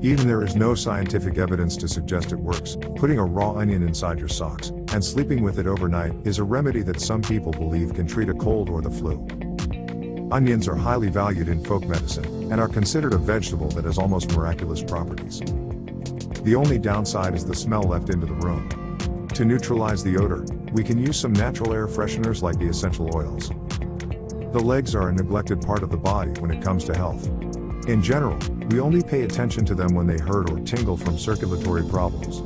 Even there is no scientific evidence to suggest it works, putting a raw onion inside your socks and sleeping with it overnight is a remedy that some people believe can treat a cold or the flu. Onions are highly valued in folk medicine and are considered a vegetable that has almost miraculous properties. The only downside is the smell left into the room. To neutralize the odor, we can use some natural air fresheners like the essential oils. The legs are a neglected part of the body when it comes to health. In general, we only pay attention to them when they hurt or tingle from circulatory problems.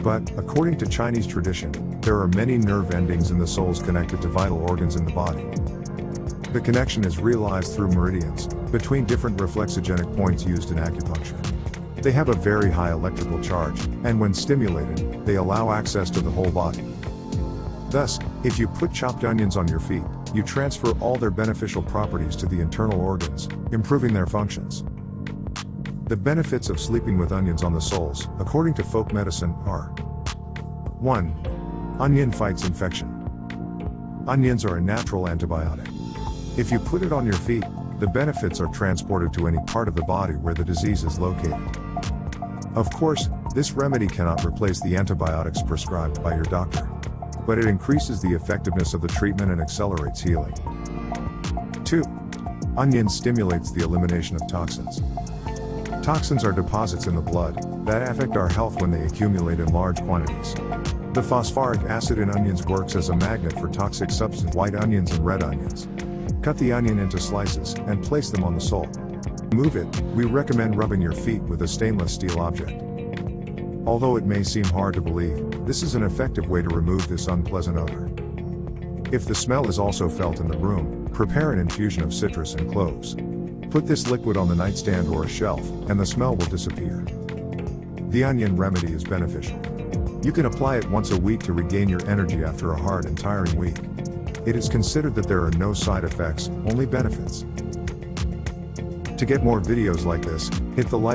But, according to Chinese tradition, there are many nerve endings in the soles connected to vital organs in the body. The connection is realized through meridians, between different reflexogenic points used in acupuncture. They have a very high electrical charge, and when stimulated, they allow access to the whole body. Thus, if you put chopped onions on your feet, you transfer all their beneficial properties to the internal organs, improving their functions. The benefits of sleeping with onions on the soles, according to folk medicine, are 1. Onion fights infection. Onions are a natural antibiotic. If you put it on your feet, the benefits are transported to any part of the body where the disease is located. Of course, this remedy cannot replace the antibiotics prescribed by your doctor, but it increases the effectiveness of the treatment and accelerates healing. 2. Onion stimulates the elimination of toxins. Toxins are deposits in the blood that affect our health when they accumulate in large quantities. The phosphoric acid in onions works as a magnet for toxic substances. White onions and red onions. Cut the onion into slices and place them on the sole. Move it. We recommend rubbing your feet with a stainless steel object. Although it may seem hard to believe, this is an effective way to remove this unpleasant odor. If the smell is also felt in the room, prepare an infusion of citrus and cloves. Put this liquid on the nightstand or a shelf, and the smell will disappear. The onion remedy is beneficial. You can apply it once a week to regain your energy after a hard and tiring week. It is considered that there are no side effects, only benefits. To get more videos like this, hit the like